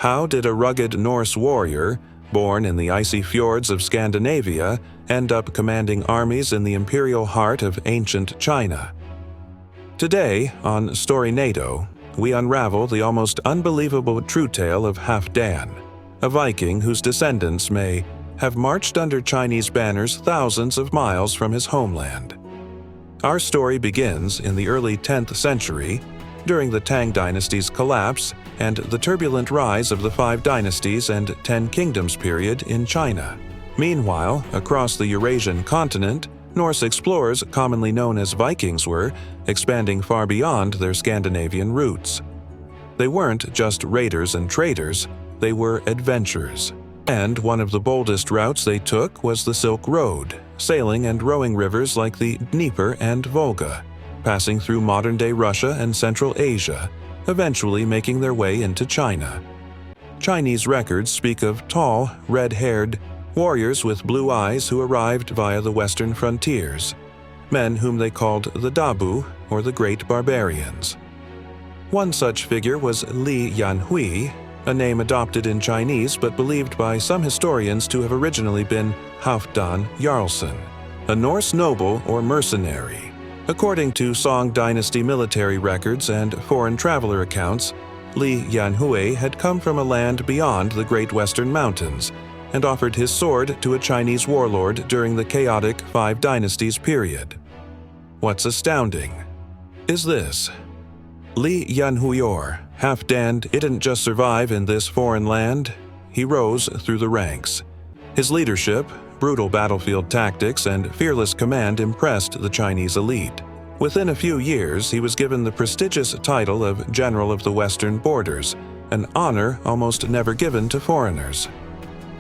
How did a rugged Norse warrior, born in the icy fjords of Scandinavia, end up commanding armies in the imperial heart of ancient China? Today, on Storynado, we unravel the almost unbelievable true tale of Halfdan, a Viking whose descendants may have marched under Chinese banners thousands of miles from his homeland. Our story begins in the early 10th century, during the Tang Dynasty's collapse and the turbulent rise of the 5 dynasties and 10 kingdoms period in China. Meanwhile, across the Eurasian continent, Norse explorers, commonly known as Vikings, were expanding far beyond their Scandinavian roots. They weren't just raiders and traders, they were adventurers. And one of the boldest routes they took was the Silk Road, sailing and rowing rivers like the Dnieper and Volga, passing through modern-day Russia and Central Asia, eventually making their way into China. Chinese records speak of tall, red-haired warriors with blue eyes who arrived via the western frontiers, men whom they called the Dabu, or the Great Barbarians. One such figure was Li Yanhui, a name adopted in Chinese but believed by some historians to have originally been Halfdan Jarlsson, a Norse noble or mercenary. According to Song Dynasty military records and foreign traveler accounts, Li Yanhui had come from a land beyond the Great Western Mountains and offered his sword to a Chinese warlord during the chaotic 5 Dynasties period. What's astounding is this: Li Yanhui, Halfdan, didn't just survive in this foreign land, he rose through the ranks. His leadership, brutal battlefield tactics, and fearless command impressed the Chinese elite. Within a few years, he was given the prestigious title of General of the Western Borders, an honor almost never given to foreigners.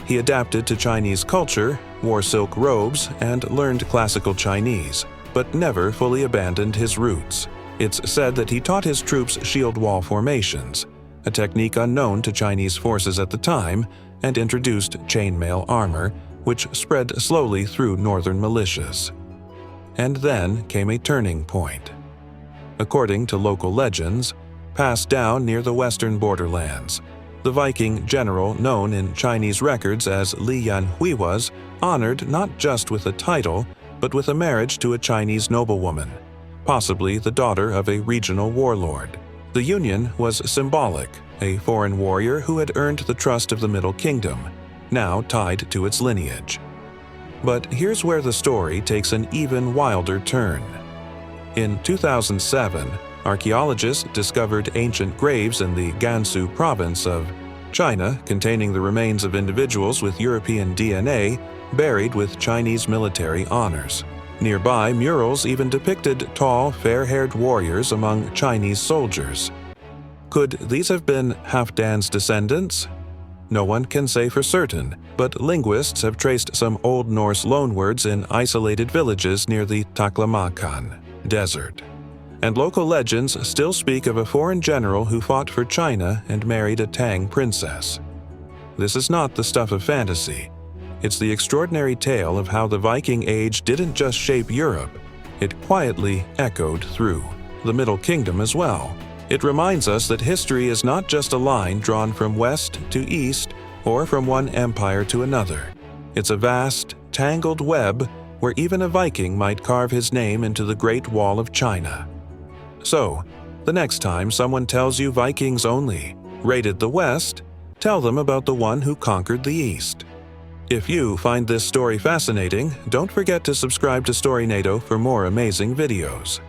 He adapted to Chinese culture, wore silk robes, and learned classical Chinese, but never fully abandoned his roots. It's said that he taught his troops shield wall formations, a technique unknown to Chinese forces at the time, and introduced chainmail armor, which spread slowly through northern militias. And then came a turning point. According to local legends, passed down near the western borderlands, the Viking general known in Chinese records as Li Yanhui was honored not just with a title, but with a marriage to a Chinese noblewoman, possibly the daughter of a regional warlord. The union was symbolic, a foreign warrior who had earned the trust of the Middle Kingdom, now tied to its lineage. But here's where the story takes an even wilder turn. In 2007, archaeologists discovered ancient graves in the Gansu province of China containing the remains of individuals with European DNA buried with Chinese military honors. Nearby, murals even depicted tall, fair-haired warriors among Chinese soldiers. Could these have been Halfdan's descendants? No one can say for certain, but linguists have traced some Old Norse loanwords in isolated villages near the Taklamakan desert. And local legends still speak of a foreign general who fought for China and married a Tang princess. This is not the stuff of fantasy. It's the extraordinary tale of how the Viking Age didn't just shape Europe, it quietly echoed through the Middle Kingdom as well. It reminds us that history is not just a line drawn from west to east or from one empire to another. It's a vast, tangled web where even a Viking might carve his name into the Great Wall of China. So, the next time someone tells you Vikings only raided the West, tell them about the one who conquered the East. If you find this story fascinating, don't forget to subscribe to Storynado for more amazing videos.